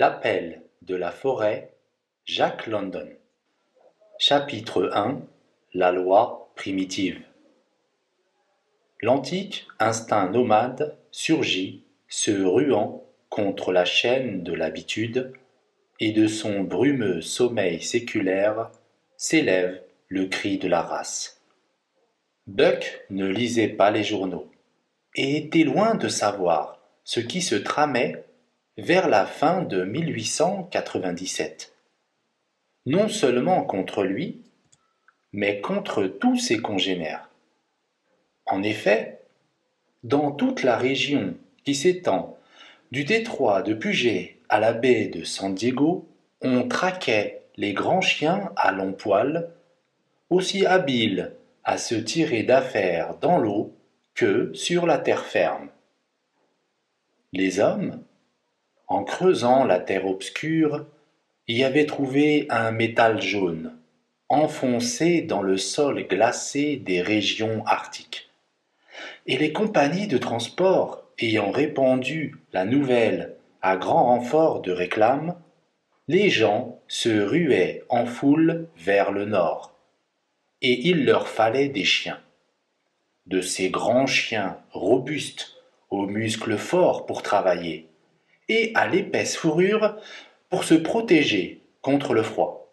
L'appel de la forêt, Jack London. Chapitre 1. La loi primitive. L'antique instinct nomade surgit, se ruant contre la chaîne de l'habitude, et de son brumeux sommeil séculaire s'élève le cri de la race. Buck ne lisait pas les journaux, et était loin de savoir ce qui se tramait vers la fin de 1897. Non seulement contre lui, mais contre tous ses congénères. En effet, dans toute la région qui s'étend du détroit de Puget à la baie de San Diego, on traquait les grands chiens à longs poils, aussi habiles à se tirer d'affaire dans l'eau que sur la terre ferme. Les hommes, en creusant la terre obscure, y avaient trouvé un métal jaune, enfoncé dans le sol glacé des régions arctiques. Et les compagnies de transport ayant répandu la nouvelle à grand renfort de réclame, les gens se ruaient en foule vers le nord, et il leur fallait des chiens. De ces grands chiens robustes, aux muscles forts pour travailler, et à l'épaisse fourrure pour se protéger contre le froid.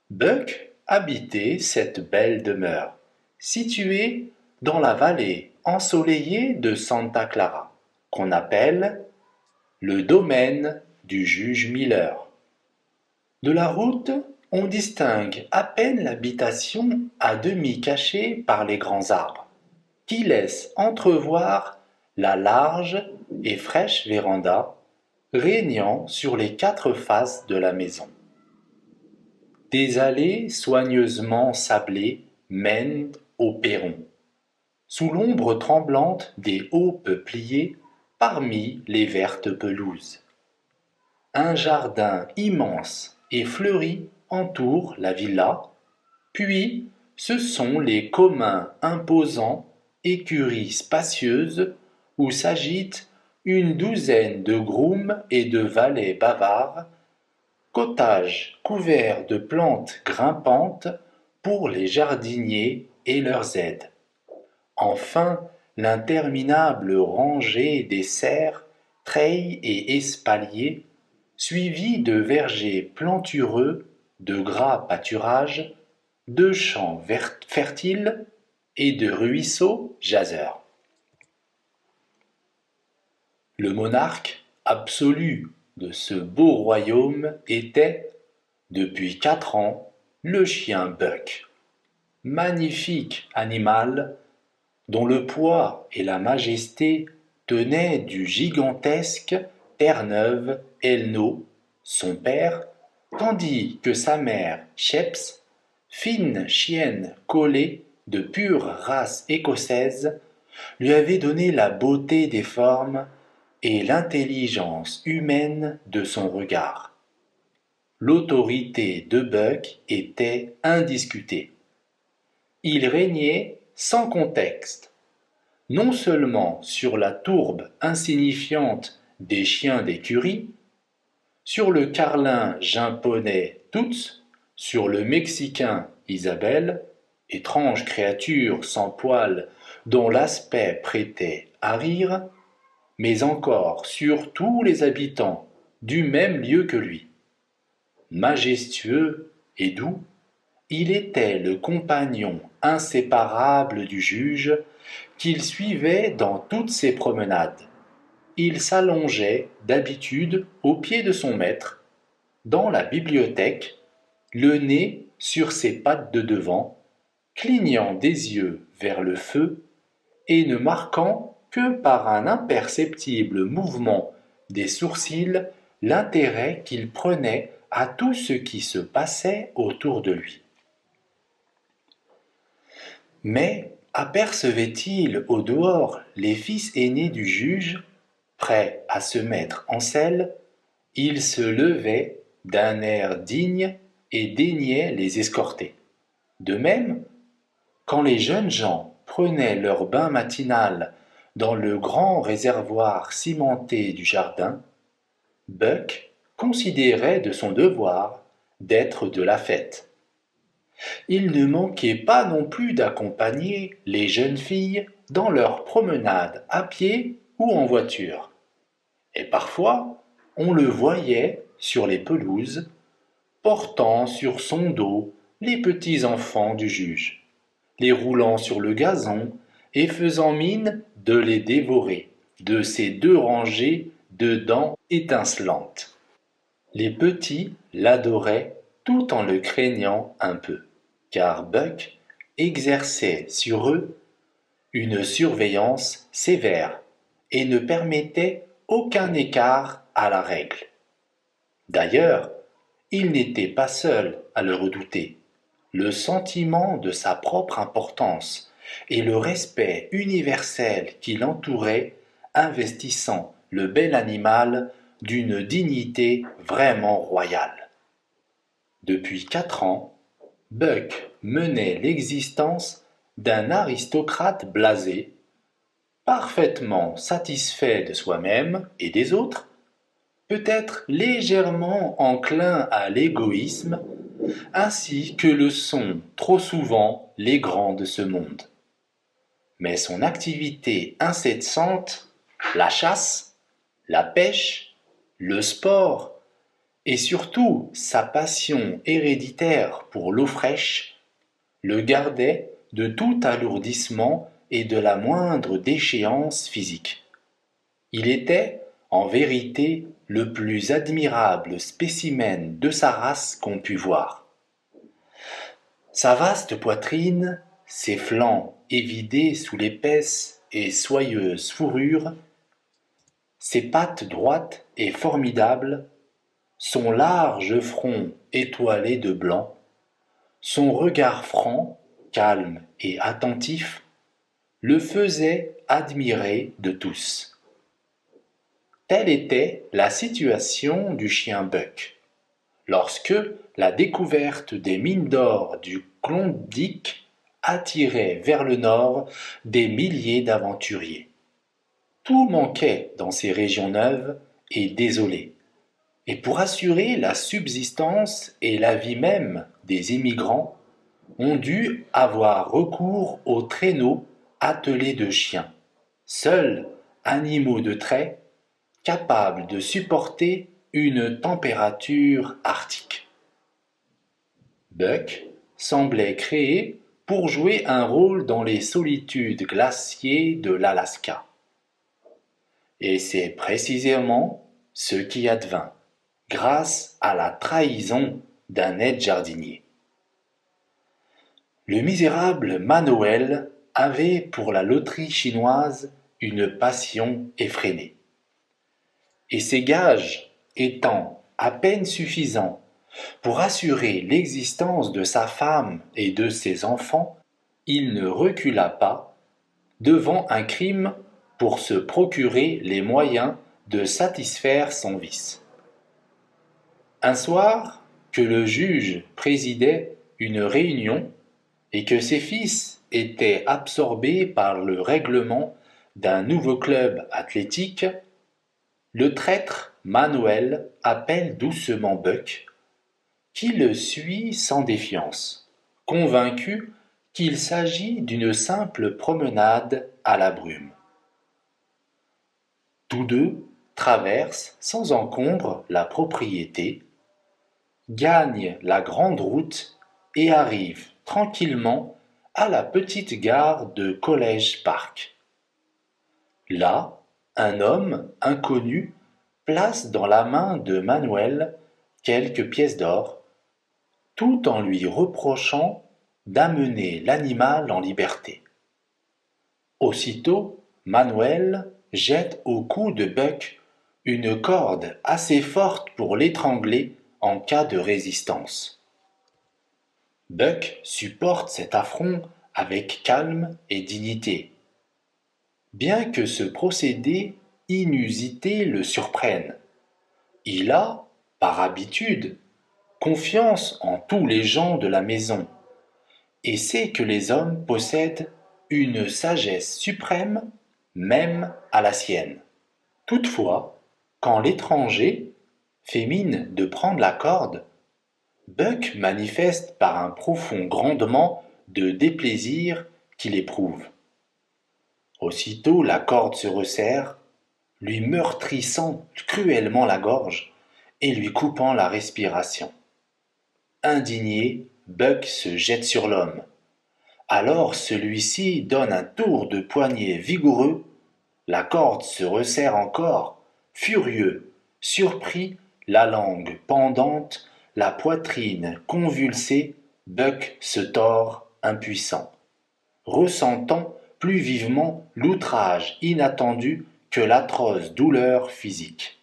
Buck habitait cette belle demeure, située dans la vallée ensoleillée de Santa Clara, qu'on appelle le domaine du juge Miller. De la route, on distingue à peine l'habitation à demi cachée par les grands arbres, qui laissent entrevoir la large et fraîche véranda régnant sur les quatre faces de la maison. Des allées soigneusement sablées mènent au perron, sous l'ombre tremblante des hauts peupliers parmi les vertes pelouses. Un jardin immense et fleuri entoure la villa, puis ce sont les communs imposants, écuries spacieuses où s'agitent une douzaine de grooms et de valets bavards, cottages couverts de plantes grimpantes pour les jardiniers et leurs aides. Enfin, l'interminable rangée des serres, treilles et espaliers, suivis de vergers plantureux, de gras pâturages, de champs fertiles et de ruisseaux jaseurs. Le monarque absolu de ce beau royaume était, depuis 4 ans, le chien Buck. Magnifique animal dont le poids et la majesté tenaient du gigantesque Terre-Neuve Elno, son père, tandis que sa mère Sheps, fine chienne collée de pure race écossaise, lui avait donné la beauté des formes et l'intelligence humaine de son regard. L'autorité de Buck était indiscutée. Il régnait sans contexte, non seulement sur la tourbe insignifiante des chiens d'écurie, sur le carlin japonais Toots, sur le mexicain Isabelle, étrange créature sans poils dont l'aspect prêtait à rire, mais encore sur tous les habitants du même lieu que lui. Majestueux et doux, il était le compagnon inséparable du juge qu'il suivait dans toutes ses promenades. Il s'allongeait d'habitude au pied de son maître, dans la bibliothèque, le nez sur ses pattes de devant, clignant des yeux vers le feu et ne marquant que par un imperceptible mouvement des sourcils l'intérêt qu'il prenait à tout ce qui se passait autour de lui. Mais apercevait-il au dehors les fils aînés du juge, prêts à se mettre en selle? Il se levait d'un air digne et daignait les escorter. De même, quand les jeunes gens prenaient leur bain matinal dans le grand réservoir cimenté du jardin, Buck considérait de son devoir d'être de la fête. Il ne manquait pas non plus d'accompagner les jeunes filles dans leurs promenades à pied ou en voiture. Et parfois, on le voyait sur les pelouses, portant sur son dos les petits enfants du juge, les roulant sur le gazon et faisant mine de les dévorer de ses 2 rangées de dents étincelantes. Les petits l'adoraient tout en le craignant un peu, car Buck exerçait sur eux une surveillance sévère et ne permettait aucun écart à la règle. D'ailleurs, il n'était pas seul à le redouter. Le sentiment de sa propre importance et le respect universel qui l'entourait investissant le bel animal d'une dignité vraiment royale. Depuis 4 ans, Buck menait l'existence d'un aristocrate blasé, parfaitement satisfait de soi-même et des autres, peut-être légèrement enclin à l'égoïsme, ainsi que le sont trop souvent les grands de ce monde. Mais son activité incessante, la chasse, la pêche, le sport, et surtout sa passion héréditaire pour l'eau fraîche, le gardaient de tout alourdissement et de la moindre déchéance physique. Il était, en vérité, le plus admirable spécimen de sa race qu'on pût voir. Sa vaste poitrine, ses flancs évidés sous l'épaisse et soyeuse fourrure, ses pattes droites et formidables, son large front étoilé de blanc, son regard franc, calme et attentif, le faisaient admirer de tous. Telle était la situation du chien Buck, lorsque la découverte des mines d'or du Klondike attirait vers le nord des milliers d'aventuriers. Tout manquait dans ces régions neuves et désolées, et pour assurer la subsistance et la vie même des immigrants, on dut avoir recours aux traîneaux attelés de chiens, seuls animaux de trait capables de supporter une température arctique. Buck semblait créé pour jouer un rôle dans les solitudes glaciées de l'Alaska. Et c'est précisément ce qui advint, grâce à la trahison d'un aide-jardinier. Le misérable Manoel avait pour la loterie chinoise une passion effrénée. Et ses gages étant à peine suffisants pour assurer l'existence de sa femme et de ses enfants, il ne recula pas devant un crime pour se procurer les moyens de satisfaire son vice. Un soir, que le juge présidait une réunion et que ses fils étaient absorbés par le règlement d'un nouveau club athlétique, le traître Manoel appelle doucement Buck, qui le suit sans défiance, convaincu qu'il s'agit d'une simple promenade à la brume. Tous deux traversent sans encombre la propriété, gagnent la grande route et arrivent tranquillement à la petite gare de College Park. Là, un homme inconnu place dans la main de Manuel quelques pièces d'or, tout en lui reprochant d'amener l'animal en liberté. Aussitôt, Manuel jette au cou de Buck une corde assez forte pour l'étrangler en cas de résistance. Buck supporte cet affront avec calme et dignité, bien que ce procédé inusité le surprenne. Il a, par habitude, confiance en tous les gens de la maison et sait que les hommes possèdent une sagesse suprême, même à la sienne. Toutefois, quand l'étranger fait mine de prendre la corde, Buck manifeste par un profond grondement de déplaisir qu'il éprouve. Aussitôt la corde se resserre, lui meurtrissant cruellement la gorge et lui coupant la respiration. Indigné, Buck se jette sur l'homme. Alors celui-ci donne un tour de poignet vigoureux, la corde se resserre encore, furieux, surpris, la langue pendante, la poitrine convulsée, Buck se tord impuissant, ressentant plus vivement l'outrage inattendu que l'atroce douleur physique.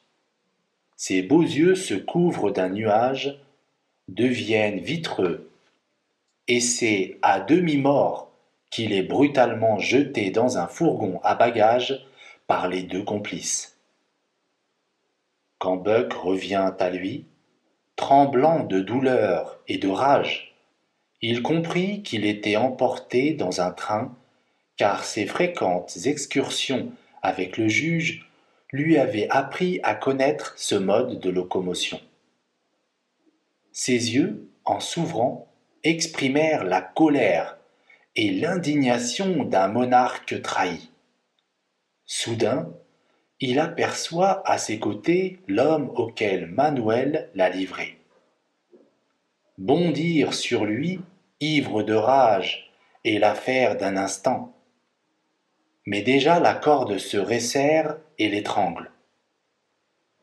Ses beaux yeux se couvrent d'un nuage, deviennent vitreux, et c'est à demi-mort qu'il est brutalement jeté dans un fourgon à bagages par les deux complices. Quand Buck revient à lui, tremblant de douleur et de rage, il comprit qu'il était emporté dans un train, car ses fréquentes excursions avec le juge lui avaient appris à connaître ce mode de locomotion. Ses yeux, en s'ouvrant, exprimèrent la colère et l'indignation d'un monarque trahi. Soudain, il aperçoit à ses côtés l'homme auquel Manuel l'a livré. Bondir sur lui, ivre de rage, est l'affaire d'un instant. Mais déjà la corde se resserre et l'étrangle.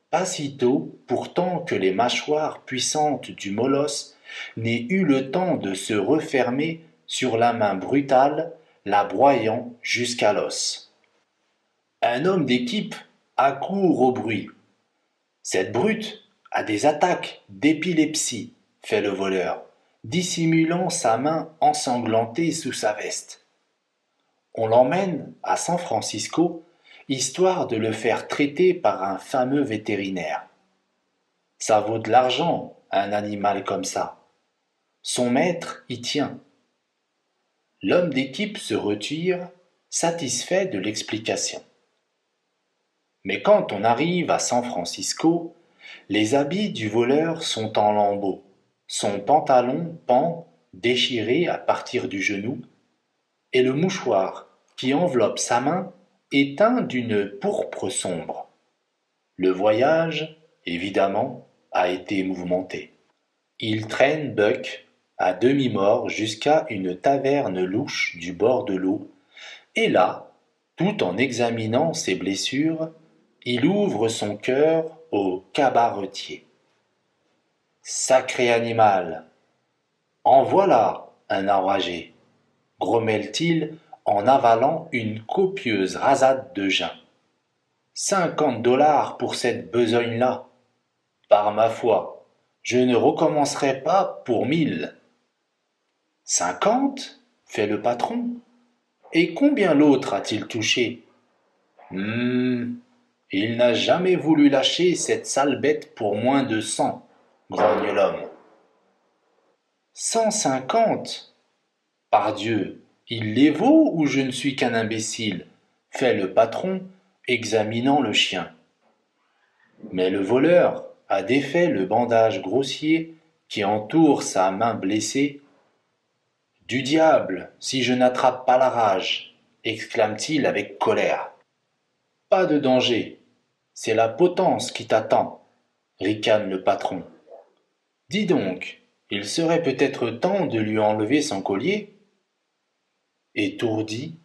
Pas sitôt, pourtant, que les mâchoires puissantes du molosse n'aient eu le temps de se refermer sur la main brutale, la broyant jusqu'à l'os. Un homme d'équipe accourt au bruit. Cette brute a des attaques d'épilepsie, fait le voleur, dissimulant sa main ensanglantée sous sa veste. On l'emmène à San Francisco, histoire de le faire traiter par un fameux vétérinaire. Ça vaut de l'argent, un animal comme ça. Son maître y tient. L'homme d'équipe se retire, satisfait de l'explication. Mais quand on arrive à San Francisco, les habits du voleur sont en lambeaux, son pantalon pend, déchiré à partir du genou, et le mouchoir qui enveloppe sa main est teint d'une pourpre sombre. Le voyage, évidemment, a été mouvementé. Il traîne Buck à demi-mort jusqu'à une taverne louche du bord de l'eau, et là, tout en examinant ses blessures, il ouvre son cœur au cabaretier. Sacré animal! En voilà un enragé, grommelle-t-il en avalant une copieuse rasade de gin. 50 $ pour cette besogne-là. Par ma foi, je ne recommencerai pas pour 1000. 50 fait le patron. Et combien l'autre a-t-il touché? Il n'a jamais voulu lâcher cette sale bête pour moins de 100, grogne l'homme. 150? Pardieu, il les vaut ou je ne suis qu'un imbécile? Fait le patron, examinant le chien. Mais le voleur a défait le bandage grossier qui entoure sa main blessée. Du diable, si je n'attrape pas la rage, exclame-t-il avec colère. Pas de danger, c'est la potence qui t'attend, ricane le patron. Dis donc, il serait peut-être temps de lui enlever son collier? Étourdi,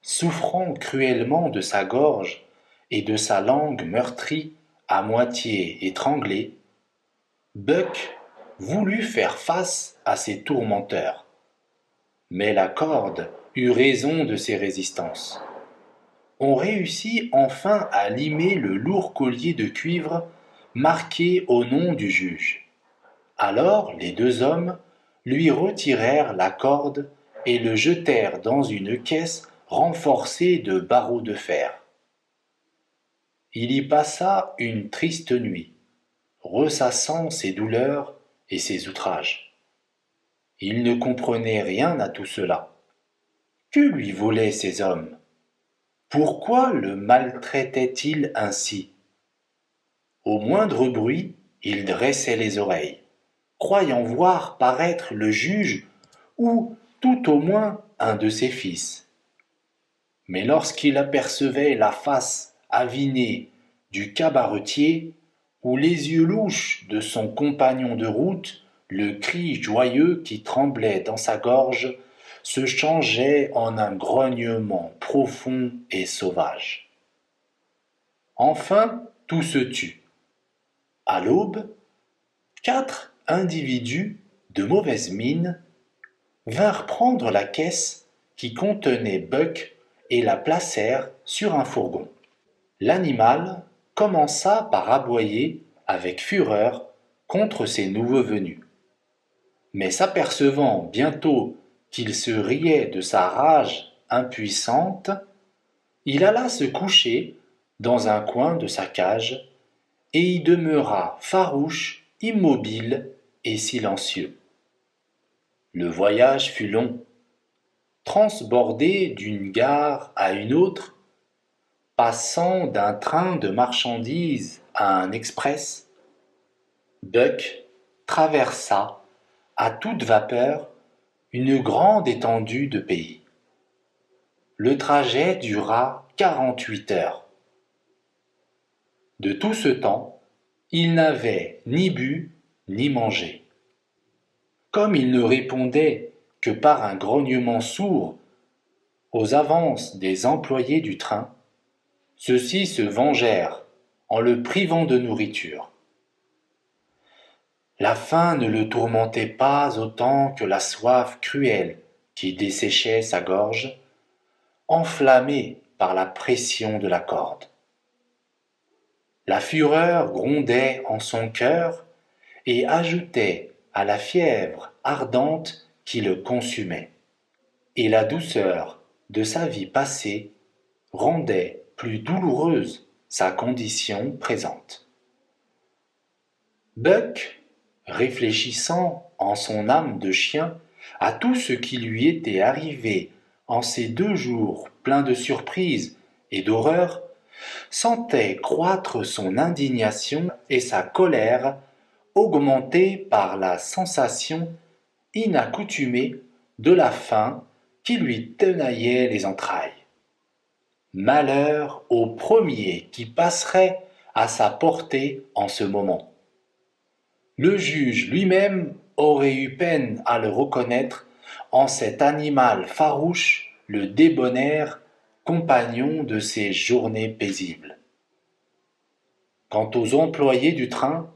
souffrant cruellement de sa gorge et de sa langue meurtrie à moitié étranglée, Buck voulut faire face à ses tourmenteurs. Mais la corde eut raison de ses résistances. On réussit enfin à limer le lourd collier de cuivre marqué au nom du juge. Alors les deux hommes lui retirèrent la corde et le jetèrent dans une caisse renforcée de barreaux de fer. Il y passa une triste nuit, ressassant ses douleurs et ses outrages. Il ne comprenait rien à tout cela. Que lui volaient ces hommes? Pourquoi le maltraitaient-ils ainsi? Au moindre bruit, il dressait les oreilles, croyant voir paraître le juge ou tout au moins un de ses fils. Mais lorsqu'il apercevait la face avinée du cabaretier ou les yeux louches de son compagnon de route, le cri joyeux qui tremblait dans sa gorge se changeait en un grognement profond et sauvage. Enfin, tout se tut. À l'aube, 4 individus de mauvaise mine vinrent prendre la caisse qui contenait Buck et la placèrent sur un fourgon. L'animal commença par aboyer avec fureur contre ces nouveaux venus. Mais s'apercevant bientôt qu'il se riait de sa rage impuissante, il alla se coucher dans un coin de sa cage et y demeura farouche, immobile et silencieux. Le voyage fut long. Transbordé d'une gare à une autre, passant d'un train de marchandises à un express, Buck traversa à toute vapeur une grande étendue de pays. Le trajet dura 48 heures. De tout ce temps, il n'avait ni bu ni mangé. Comme il ne répondait que par un grognement sourd aux avances des employés du train, ceux-ci se vengèrent en le privant de nourriture. La faim ne le tourmentait pas autant que la soif cruelle qui desséchait sa gorge, enflammée par la pression de la corde. La fureur grondait en son cœur et ajoutait à la fièvre ardente qui le consumait. Et la douceur de sa vie passée rendait plus douloureuse sa condition présente. Buck, réfléchissant en son âme de chien à tout ce qui lui était arrivé en ces 2 jours pleins de surprises et d'horreur, sentait croître son indignation et sa colère augmentée par la sensation inaccoutumée de la faim qui lui tenaillait les entrailles. Malheur au premier qui passerait à sa portée en ce moment. Le juge lui-même aurait eu peine à le reconnaître en cet animal farouche, le débonnaire compagnon de ses journées paisibles. Quant aux employés du train,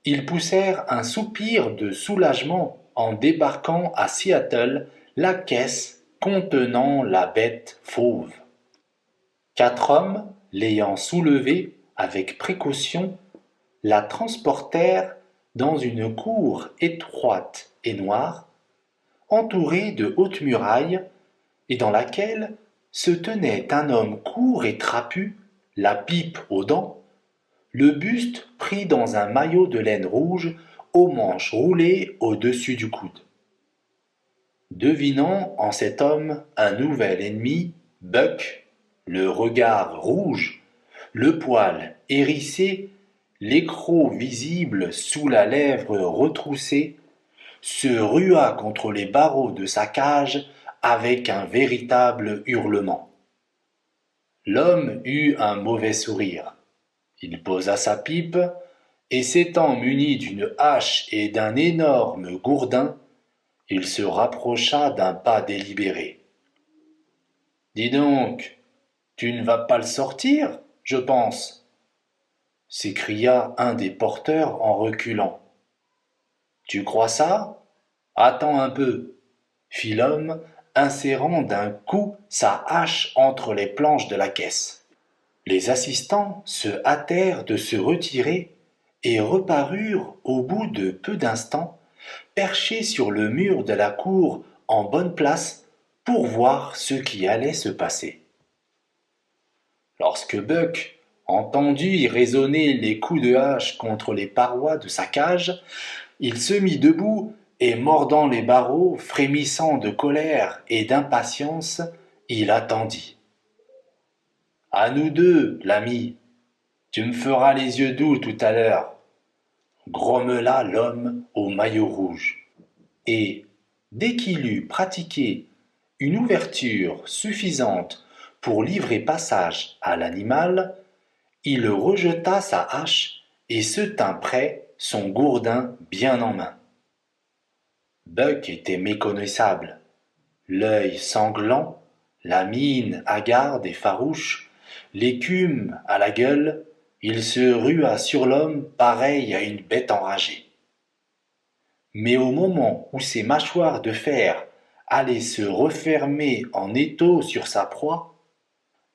ils poussèrent un soupir de soulagement en débarquant à Seattle la caisse contenant la bête fauve. 4 hommes, l'ayant soulevée avec précaution, la transportèrent dans une cour étroite et noire, entourée de hautes murailles, et dans laquelle se tenait un homme court et trapu, la pipe aux dents, le buste pris dans un maillot de laine rouge aux manches roulées au-dessus du coude. Devinant en cet homme un nouvel ennemi, Buck, le regard rouge, le poil hérissé, l'écrou visible sous la lèvre retroussée, se rua contre les barreaux de sa cage avec un véritable hurlement. L'homme eut un mauvais sourire. Il posa sa pipe, et s'étant muni d'une hache et d'un énorme gourdin, il se rapprocha d'un pas délibéré. « Dis donc, tu ne vas pas le sortir, je pense » s'écria un des porteurs en reculant. « Tu crois ça? Attends un peu » fit l'homme, insérant d'un coup sa hache entre les planches de la caisse. Les assistants se hâtèrent de se retirer et reparurent au bout de peu d'instants, perchés sur le mur de la cour en bonne place pour voir ce qui allait se passer. Lorsque Buck entendit résonner les coups de hache contre les parois de sa cage, il se mit debout et mordant les barreaux, frémissant de colère et d'impatience, il attendit. « À nous deux, l'ami, tu me feras les yeux doux tout à l'heure. grommela l'homme au maillot rouge. Et, dès qu'il eut pratiqué une ouverture suffisante pour livrer passage à l'animal, il rejeta sa hache et se tint prêt, son gourdin bien en main. Buck était méconnaissable, l'œil sanglant, la mine hagarde et farouche, l'écume à la gueule, il se rua sur l'homme pareil à une bête enragée. Mais au moment où ses mâchoires de fer allaient se refermer en étau sur sa proie,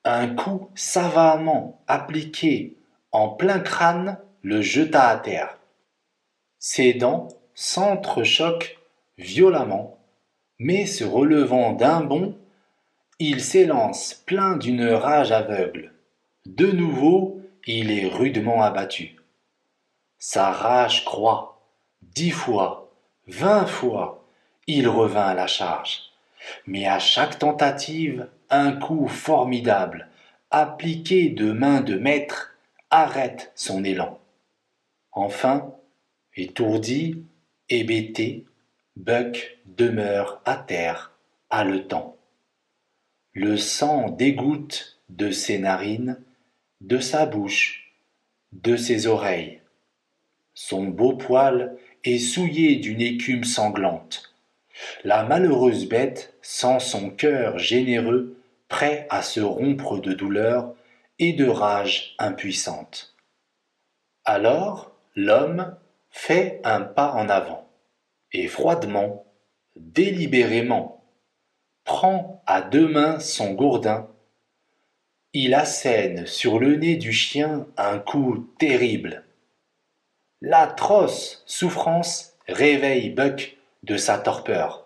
un coup savamment appliqué en plein crâne le jeta à terre. Ses dents s'entrechoquent violemment, mais se relevant d'un bond, il s'élance plein d'une rage aveugle. De nouveau, il est rudement abattu. Sa rage croît. 10 fois, 20 fois, il revint à la charge. Mais à chaque tentative, un coup formidable, appliqué de main de maître, arrête son élan. Enfin, étourdi, hébété, Buck demeure à terre, haletant. Le sang dégoutte de ses narines, de sa bouche, de ses oreilles. Son beau poil est souillé d'une écume sanglante. La malheureuse bête sent son cœur généreux prêt à se rompre de douleur et de rage impuissante. Alors l'homme fait un pas en avant et froidement, délibérément, prend à 2 mains son gourdin. Il assène sur le nez du chien un coup terrible. L'atroce souffrance réveille Buck de sa torpeur.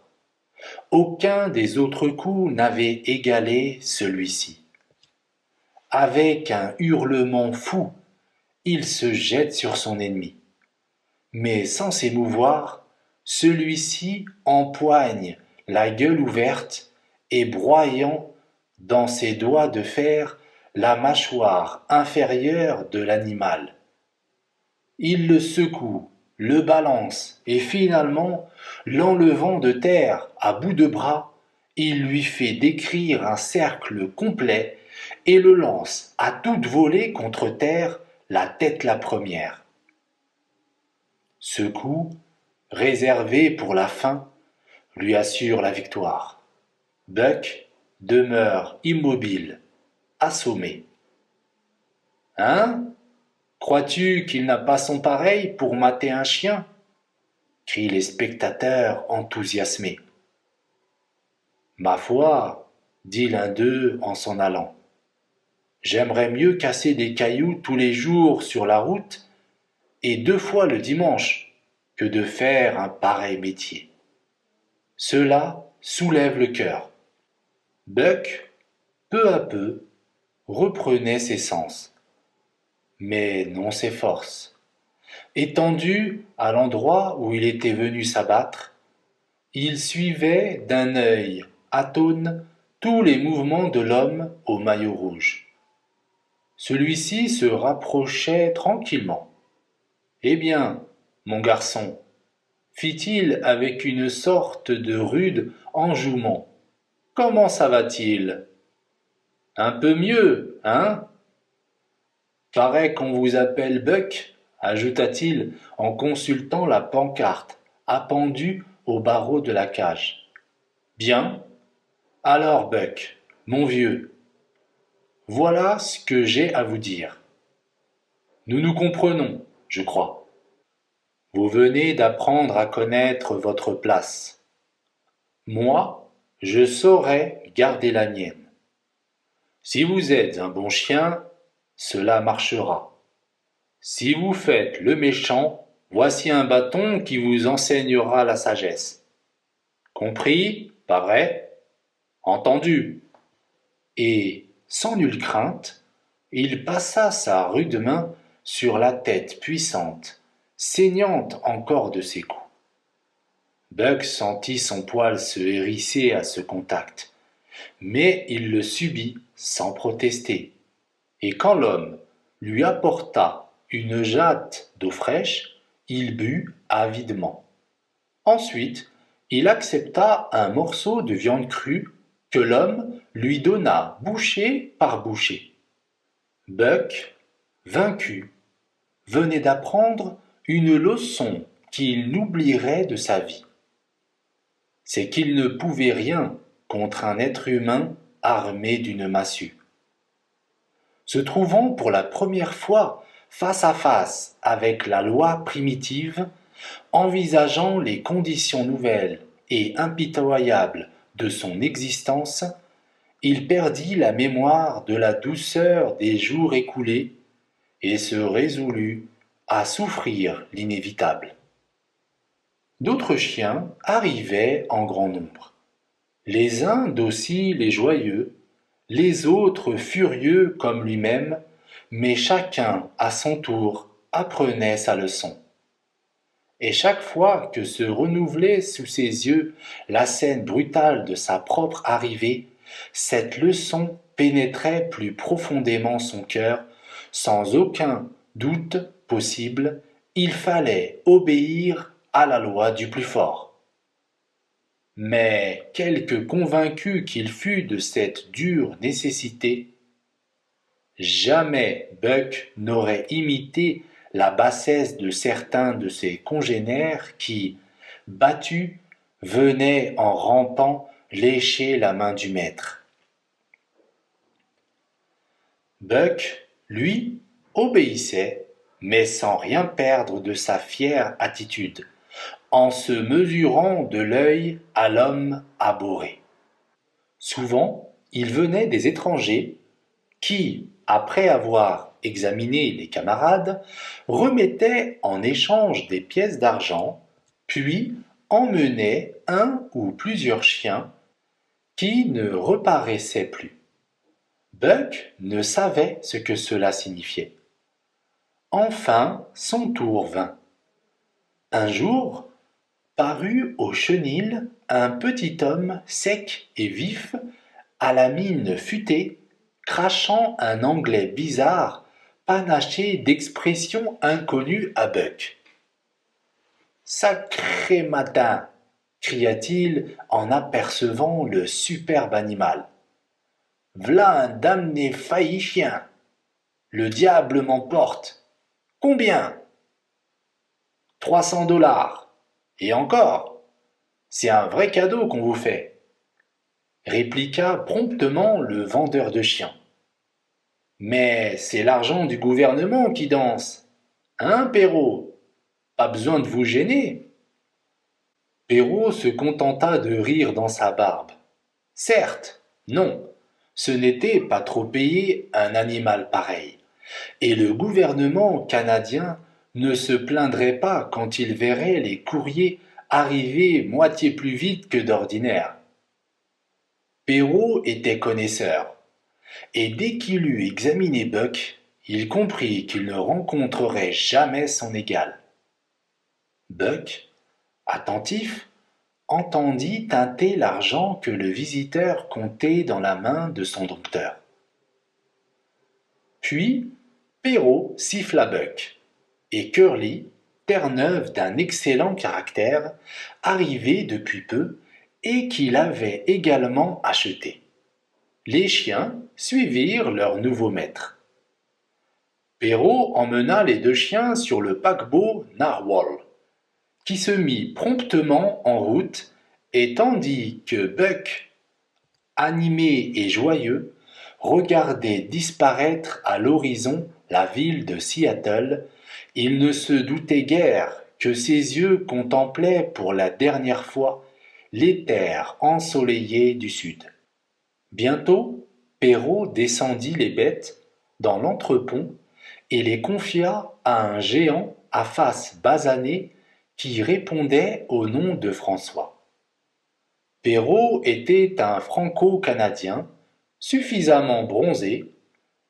Aucun des autres coups n'avait égalé celui-ci. Avec un hurlement fou, il se jette sur son ennemi. Mais sans s'émouvoir, celui-ci empoigne la gueule ouverte et broyant dans ses doigts de fer la mâchoire inférieure de l'animal. Il le secoue, le balance et finalement, l'enlevant de terre à bout de bras, il lui fait décrire un cercle complet et le lance à toute volée contre terre, la tête la première. Ce coup, réservé pour la fin, lui assure la victoire. Buck demeure immobile, assommé. Hein? Crois-tu qu'il n'a pas son pareil pour mater un chien? Crient les spectateurs enthousiasmés. Ma foi, dit l'un d'eux en s'en allant, j'aimerais mieux casser des cailloux tous les jours sur la route et 2 fois le dimanche que de faire un pareil métier. Cela soulève le cœur. Buck, peu à peu, reprenait ses sens, mais non ses forces. Étendu à l'endroit où il était venu s'abattre, il suivait d'un œil atone tous les mouvements de l'homme au maillot rouge. Celui-ci se rapprochait tranquillement. Eh bien, mon garçon, fit-il avec une sorte de rude enjouement, comment ça va-t-il? Un peu mieux, hein? Paraît qu'on vous appelle Buck, ajouta-t-il en consultant la pancarte appendue au barreau de la cage. Bien. Alors, Buck, mon vieux, voilà ce que j'ai à vous dire. Nous nous comprenons, je crois. Vous venez d'apprendre à connaître votre place. Moi, je saurai garder la mienne. Si vous êtes un bon chien, cela marchera. Si vous faites le méchant, voici un bâton qui vous enseignera la sagesse. Compris, pas vrai? Entendu. Et, sans nulle crainte, il passa sa rude main sur la tête puissante, saignante encore de ses coups. Buck sentit son poil se hérisser à ce contact, mais il le subit sans protester. Et quand l'homme lui apporta une jatte d'eau fraîche, Il but avidement. Ensuite, il accepta un morceau de viande crue que l'homme lui donna bouchée par bouchée. Buck, vaincu, venait d'apprendre une leçon qu'il n'oublierait de sa vie. C'est qu'il ne pouvait rien contre un être humain armé d'une massue. Se trouvant pour la première fois face à face avec la loi primitive, envisageant les conditions nouvelles et impitoyables de son existence, il perdit la mémoire de la douceur des jours écoulés et se résolut à souffrir l'inévitable. D'autres chiens arrivaient en grand nombre, les uns dociles et joyeux, les autres furieux comme lui-même, mais chacun à son tour apprenait sa leçon. Et chaque fois que se renouvelait sous ses yeux la scène brutale de sa propre arrivée, cette leçon pénétrait plus profondément son cœur, sans aucun doute possible, il fallait obéir à la loi du plus fort. Mais quelque convaincu qu'il fût de cette dure nécessité, jamais Buck n'aurait imité la bassesse de certains de ses congénères qui, battus, venaient en rampant lécher la main du maître. Buck, lui, obéissait, mais sans rien perdre de sa fière attitude, en se mesurant de l'œil à l'homme abhorré. Souvent, il venait des étrangers qui, après avoir examiné les camarades, remettaient en échange des pièces d'argent, puis emmenaient un ou plusieurs chiens qui ne reparaissaient plus. Buck ne savait ce que cela signifiait. Enfin, son tour vint. Un jour, parut au chenil un petit homme sec et vif, à la mine futée, crachant un anglais bizarre, panaché d'expressions inconnues à Buck. Sacré matin! Cria-t-il en apercevant le superbe animal. V'là un damné failli chien! Le diable m'emporte! Combien? 300 $. Et encore, c'est un vrai cadeau qu'on vous fait, répliqua promptement le vendeur de chiens. Mais c'est l'argent du gouvernement qui danse. Hein, Perrault? Pas besoin de vous gêner. Perrault se contenta de rire dans sa barbe. Certes, non, ce n'était pas trop payé un animal pareil. Et le gouvernement canadien ne se plaindrait pas quand il verrait les courriers arriver moitié plus vite que d'ordinaire. Perrault était connaisseur, et dès qu'il eut examiné Buck, il comprit qu'il ne rencontrerait jamais son égal. Buck, attentif, entendit tinter l'argent que le visiteur comptait dans la main de son dompteur. Puis, Perrault siffla Buck, et Curly, Terre-Neuve d'un excellent caractère, arrivé depuis peu et qu'il avait également acheté. Les chiens suivirent leur nouveau maître. Perrault emmena les deux chiens sur le paquebot Narwhal, qui se mit promptement en route, et tandis que Buck, animé et joyeux, regardait disparaître à l'horizon la ville de Seattle, il ne se doutait guère que ses yeux contemplaient pour la dernière fois les terres ensoleillées du sud. Bientôt, Perrault descendit les bêtes dans l'entrepont et les confia à un géant à face basanée qui répondait au nom de François. Perrault était un Franco-Canadien, suffisamment bronzé,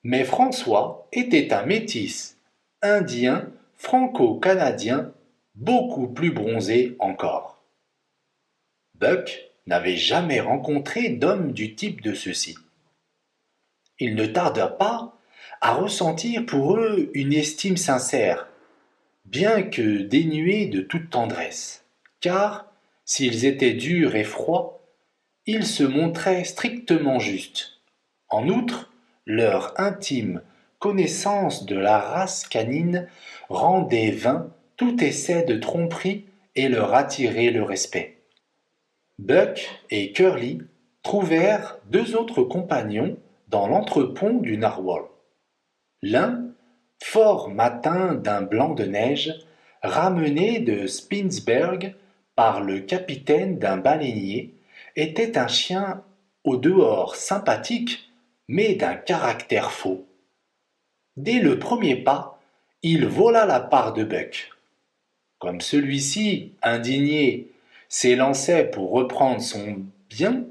mais François était un métis, indien, franco-canadien, beaucoup plus bronzé encore. Buck n'avait jamais rencontré d'homme du type de ceux-ci. Il ne tarda pas à ressentir pour eux une estime sincère, bien que dénués de toute tendresse, car, s'ils étaient durs et froids, ils se montraient strictement justes. En outre, leur intime connaissance de la race canine rendait vain tout essai de tromperie et leur attirait le respect. Buck et Curly trouvèrent deux autres compagnons dans l'entrepont du narwhal. L'un, fort matin d'un blanc de neige, ramené de Spitzberg par le capitaine d'un baleinier, était un chien au dehors sympathique, mais d'un caractère faux. Dès le premier pas, il vola la part de Buck. Comme celui-ci, indigné, s'élançait pour reprendre son bien,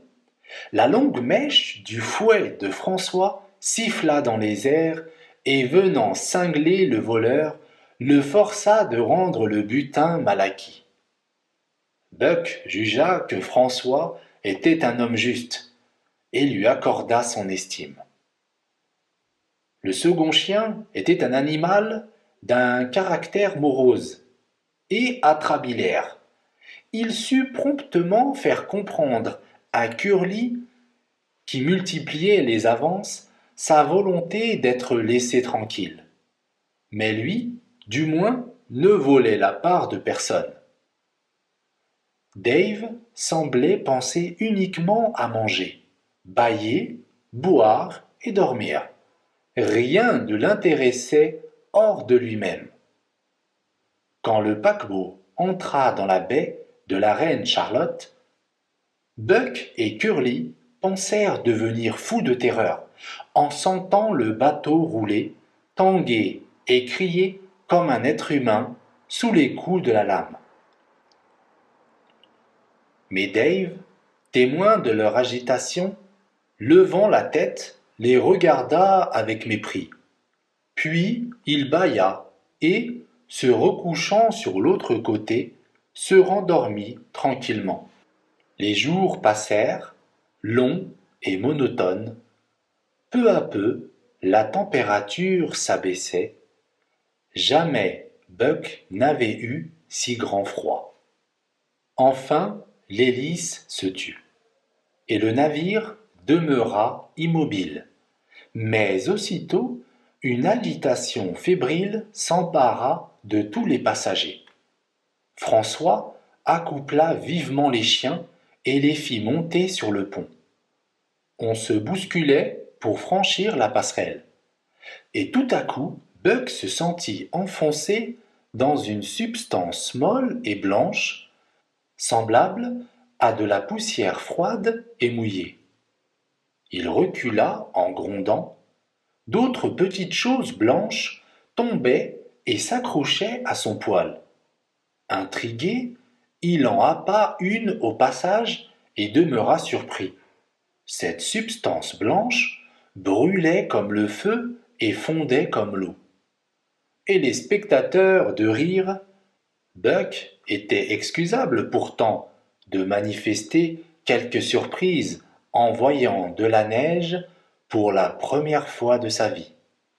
la longue mèche du fouet de François siffla dans les airs et venant cingler le voleur, le força de rendre le butin mal acquis. Buck jugea que François était un homme juste et lui accorda son estime. Le second chien était un animal d'un caractère morose et atrabilaire. Il sut promptement faire comprendre à Curly, qui multipliait les avances, sa volonté d'être laissé tranquille. Mais lui, du moins, ne volait la part de personne. Dave semblait penser uniquement à manger, bâiller, boire et dormir. Rien ne l'intéressait hors de lui-même. Quand le paquebot entra dans la baie de la reine Charlotte, Buck et Curly pensèrent devenir fous de terreur en sentant le bateau rouler, tanguer et crier comme un être humain sous les coups de la lame. Mais Dave, témoin de leur agitation, levant la tête, les regarda avec mépris. Puis il bâilla et, se recouchant sur l'autre côté, se rendormit tranquillement. Les jours passèrent, longs et monotones. Peu à peu, la température s'abaissait. Jamais Buck n'avait eu si grand froid. Enfin, l'hélice se tut, et le navire demeura immobile. Mais aussitôt, une agitation fébrile s'empara de tous les passagers. François accoupla vivement les chiens et les fit monter sur le pont. On se bousculait pour franchir la passerelle. Et tout à coup, Buck se sentit enfoncé dans une substance molle et blanche, semblable à de la poussière froide et mouillée. Il recula en grondant. D'autres petites choses blanches tombaient et s'accrochaient à son poil. Intrigué, il en happa une au passage et demeura surpris. Cette substance blanche brûlait comme le feu et fondait comme l'eau. Et les spectateurs de rire. Buck était excusable pourtant de manifester quelque surprise en voyant de la neige pour la première fois de sa vie.